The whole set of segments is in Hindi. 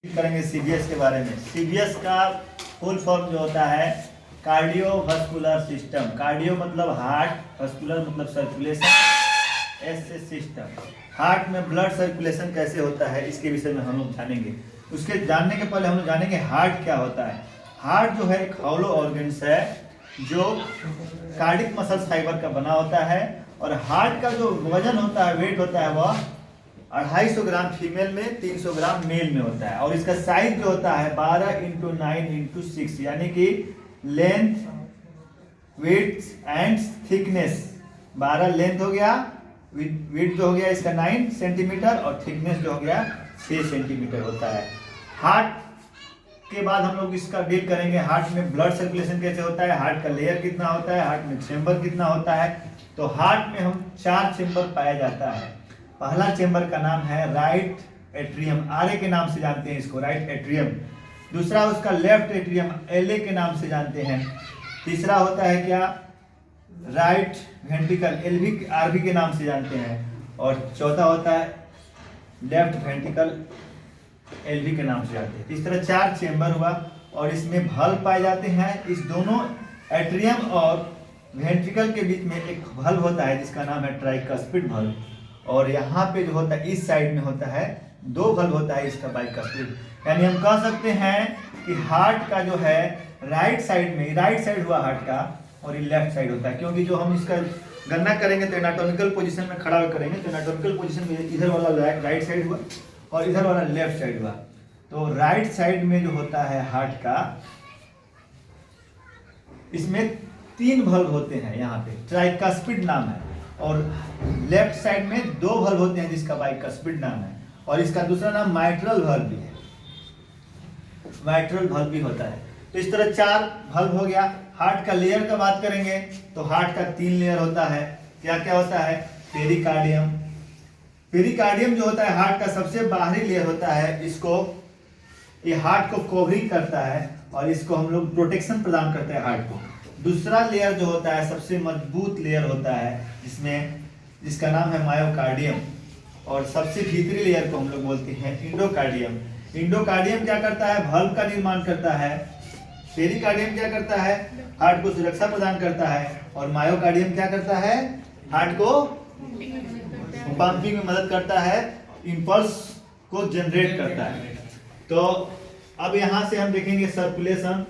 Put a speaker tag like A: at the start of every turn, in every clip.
A: करेंगे सीबीएस के बारे में। सीबीएस का फुल फॉर्म जो होता है कार्डियोवास्कुलर सिस्टम। कार्डियो मतलब हार्ट, वास्कुलर मतलब सर्कुलेशन, एस से सिस्टम। हार्ट में ब्लड सर्कुलेशन कैसे होता है इसके विषय में हम लोग जानेंगे। उसके जानने के पहले हम लोग जानेंगे हार्ट क्या होता है। हार्ट जो है एक हॉलो ऑर्गन्स है जो कार्डिक मसल फाइबर का बना होता है और हार्ट का जो वजन होता है, वेट होता है, वह 250 ग्राम फीमेल में, 300 ग्राम मेल में होता है। और इसका साइज जो होता है 12 × 9 × 6, यानी कि length, width and thickness. 12 length हो गया, विड्थ जो हो गया इसका 9 सेंटीमीटर और थिकनेस जो हो गया 6 सेंटीमीटर होता है। हार्ट के बाद हम लोग इसका डील करेंगे हार्ट में ब्लड सर्कुलेशन कैसे होता है, हार्ट का लेयर कितना होता है, हार्ट में चेंबर कितना होता है। तो हार्ट में हम 4 चेंबर पाया जाता है। पहला चेंबर का नाम है राइट एट्रियम, आरए के नाम से जानते हैं इसको, राइट एट्रियम। दूसरा उसका लेफ्ट एट्रियम, एलए के नाम से जानते हैं। तीसरा होता है क्या, राइट वेंट्रिकल, एलवी आरवी के नाम से जानते हैं। और चौथा होता है लेफ्ट वेंट्रिकल, एलवी के नाम से जानते हैं। इस तरह 4 चेंबर हुआ और इसमें भल्व पाए जाते हैं। इस दोनों एट्रियम और वेंट्रिकल के बीच में एक भल्व होता है जिसका नाम है ट्राइकस्पिड भल्व। और यहाँ पे जो होता है इस साइड में होता है 2 भल्व होता है इसका बाइकस्पिड। यानी हम कह सकते हैं कि हार्ट का जो है राइट साइड में, राइट साइड हुआ हार्ट का और ये लेफ्ट साइड होता है। क्योंकि जो हम इसका गणना करेंगे तो एनाटॉमिकल पोजीशन में खड़ा करेंगे तो एनाटॉमिकल पोजीशन में इधर वाला राइट साइड हुआ और इधर वाला लेफ्ट साइड हुआ। तो राइट साइड में जो होता है हार्ट का, इसमें 3 भल्व होते हैं, यहाँ पे ट्राइकस्पिड नाम है। और लेफ्ट साइड में 2 भल्व होते हैं जिसका बाइकस्पिड नाम है। और इसका दूसरा नाम माइट्रल भल्व भी है, माइट्रल भल्व भी होता है। तो इस तरह 4 भल्व हो गया। हार्ट का लेयर का बात करेंगे तो हार्ट का 3 लेयर होता है। क्या क्या होता है, पेरिकार्डियम। पेरिकार्डियम जो होता है हार्ट का सबसे बाहरी लेयर होता है। इसको, ये हार्ट को कवरिंग करता है और इसको हम लोग प्रोटेक्शन प्रदान करते हैं हार्ट को। दूसरा लेयर जो होता है सबसे मजबूत लेयर होता है जिसका नाम है मायोकार्डियम। और सबसे भीतरी लेयर को हम लोग बोलते हैं इंडोकार्डियम। इंडोकार्डियम क्या करता है, भल्व का निर्माण करता है। पेरिकार्डियम क्या करता है, हार्ट को सुरक्षा प्रदान करता है। और मायोकार्डियम क्या करता है, हार्ट को पंपिंग में मदद करता है, इंपल्स को जनरेट करता है। तो अब यहाँ से हम देखेंगे सर्कुलेशन।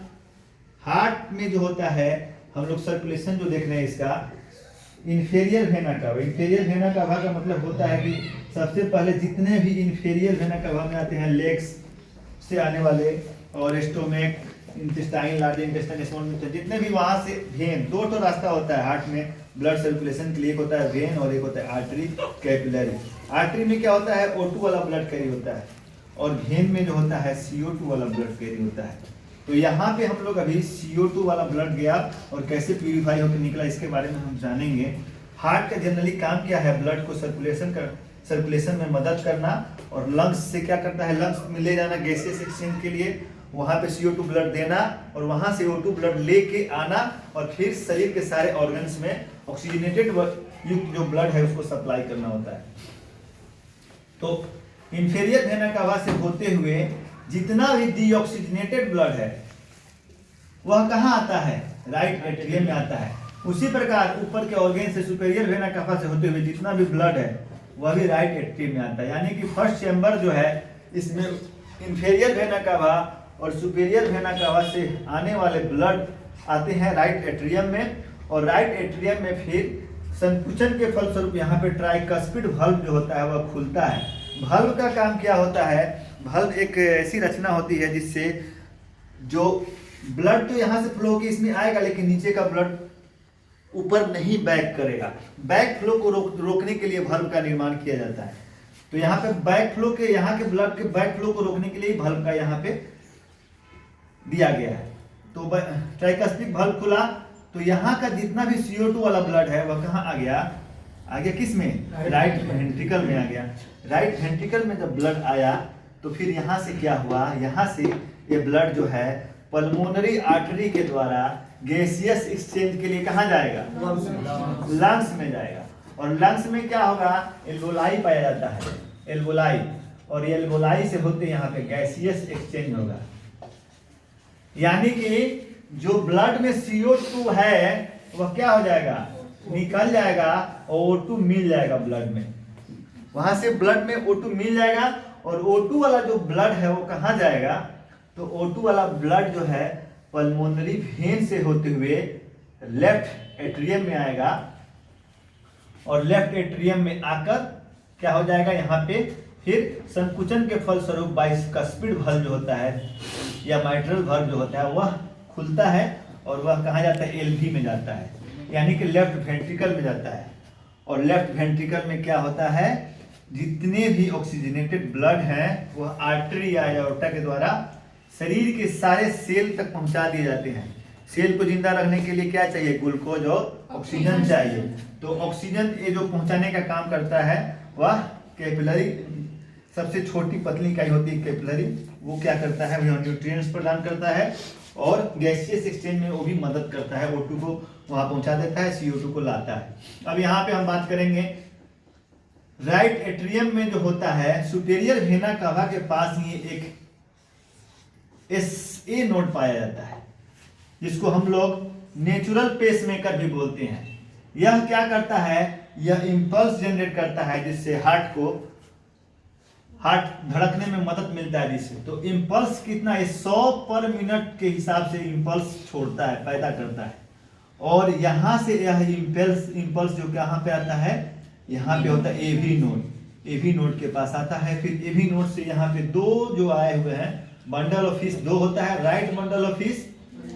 A: हार्ट में जो होता है हम लोग सर्कुलेशन जो देख रहे हैं इसका inferior vena cava. Inferior vena cava का मतलब होता है कि सबसे पहले जितने भी इंफेरियर वेना कावा में आते हैं, लेग्स से आने वाले और stomach, intestine, large intestine, small intestine, जितने भी वहां से वेन, 2 तो रास्ता होता है हार्ट में ब्लड सर्कुलेशन के लिए। एक होता है वेन और एक होता है आर्टरी, कैपिलरी। आर्टरी में क्या होता है, O2 वाला ब्लड कैरी होता है और वेन में जो होता है CO2 वाला ब्लड कैरी होता है। तो यहाँ पे हम लोग अभी CO2 वाला ब्लड गया और कैसे प्यूरिफाई होकर निकला इसके बारे में हम जानेंगे। हार्ट का जनरली काम क्या है, ब्लड को सर्कुलेशन में मदद करना। और लंग्स से क्या करता है, लंग्स में ले जाना गैसेस एक्सचेंज के लिए, वहाँ पे CO2 ब्लड देना और वहाँ से O2 ब्लड लेके आना और फिर शरीर के सारे ऑर्गन्स में ऑक्सीजनेटेड युक्त जो ब्लड है उसको सप्लाई करना होता है। तो इंफेरियर वेना कावा से होते हुए जितना भी डीऑक्सीजनेटेड ब्लड है वह कहाँ आता है, राइट एट्रियम में आता है। उसी प्रकार ऊपर के ऑर्गन से सुपेरियर वेना कावा से होते हुए जितना भी ब्लड है वह भी राइट एट्रियम में आता है। यानी कि फर्स्ट चेंबर जो है इसमें इंफेरियर वेना कावा और सुपेरियर वेना कावा से आने वाले ब्लड आते हैं राइट एट्रियम में। और राइट एट्रियम में फिर संकुचन के फलस्वरूप यहाँ पे ट्राइकस्पिड भल्व जो होता है वह खुलता है। भल्व का काम क्या होता है, भल्व एक ऐसी रचना होती है जिससे जो ब्लड तो यहाँ से फ्लो होकर इसमें आएगा लेकिन नीचे का ब्लड ऊपर नहीं बैक करेगा। बैक फ्लो को रोकने के लिए भल्व का निर्माण किया जाता है। तो यहाँ पे बैक फ्लो के, यहाँ के ब्लड के बैक फ्लो को रोकने के लिए भल्व का यहाँ पे दिया गया है। तो ट्राइकस्पिड भल्व खुला तो यहाँ का जितना भी CO2 वाला ब्लड है वह कहाँ आ गया, किस में, राइट वेंट्रिकल में आ गया। राइट वेंट्रिकल में जब ब्लड आया तो फिर यहाँ से क्या हुआ, यहाँ से ये ब्लड जो है पल्मोनरी आर्टरी के द्वारा गैसियस एक्सचेंज के लिए कहाँ जाएगा, लंग्स में जाएगा। और लंग्स में क्या होगा, एल्वोलाई पाया जाता है, एल्वोलाई। और एल्वेओलाई से होते यहाँ पे गैसियस एक्सचेंज होगा। यानी कि जो ब्लड में CO2 है वह क्या हो जाएगा, निकल जाएगा और O2 मिल जाएगा ब्लड में। वहां से ब्लड में O2 मिल जाएगा और O2 वाला जो ब्लड है वो कहाँ जाएगा, तो O2 वाला ब्लड जो है पल्मोनरी वेन से होते हुए लेफ्ट एट्रियम में आएगा और लेफ्ट एट्रियम में आकर क्या हो जाएगा, यहाँ पे फिर संकुचन के फलस्वरूप बाइस्कस्पिड वाल्व जो होता है या माइट्रल वाल्व जो होता है वह खुलता है और वह कहाँ जाता है, LV में जाता है, यानी कि लेफ्ट वेंट्रिकल में जाता है। और लेफ्ट वेंट्रिकल में क्या होता है, जितने भी ऑक्सीजनेटेड ब्लड हैं वह आर्टरी या एओर्टा के द्वारा शरीर के सारे सेल तक पहुंचा दिए जाते हैं। सेल को जिंदा रखने के लिए क्या चाहिए, ग्लूकोज और ऑक्सीजन चाहिए। तो ऑक्सीजन ये जो पहुंचाने का काम करता है वह कैपिलरी, सबसे छोटी पतली इकाई होती है कैपिलरी, वो क्या करता है, वह न्यूट्रिएंट्स प्रदान करता है और गैसियस एक्सचेंज में वो भी मदद करता है, O2 को वहां पहुंचा देता है, CO2 को लाता है। अब यहाँ पे हम बात करेंगे राइट एट्रियम में जो होता है सुपेरियर वेना कावा के पास ही एक SA नोड पाया जाता है, जिसको हम लोग नेचुरल पेसमेकर भी बोलते हैं। यह क्या करता है, यह इंपल्स जनरेट करता है जिससे हार्ट धड़कने में मदद मिलता है जिससे। तो इंपल्स कितना है, 100 पर मिनट के हिसाब से इंपल्स छोड़ता है, पैदा करता है। और यहाँ से यह इंपल्स जो कहाँ पे आता है, यहाँ पे होता है AV नोड, AV नोड के पास आता है। फिर AV नोड से यहाँ पे दो जो आए हुए हैं बंडल ऑफ फिश, दो होता है, राइट बंडल ऑफ फिश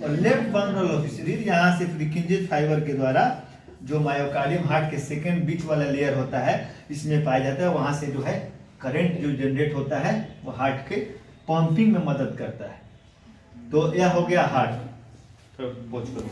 A: और लेफ्ट बंडल ऑफ फिश। यहाँ से फ्रिकिंजेज फाइबर के द्वारा जो मायोकार्डियम हार्ट के सेकंड बीच वाला लेयर होता है इसमें पाया जाता है, वहां से जो है करंट जो जनरेट होता है वो हार्ट के पंपिंग में मदद करता है। तो यह हो गया हार्ट। तो पोच करो।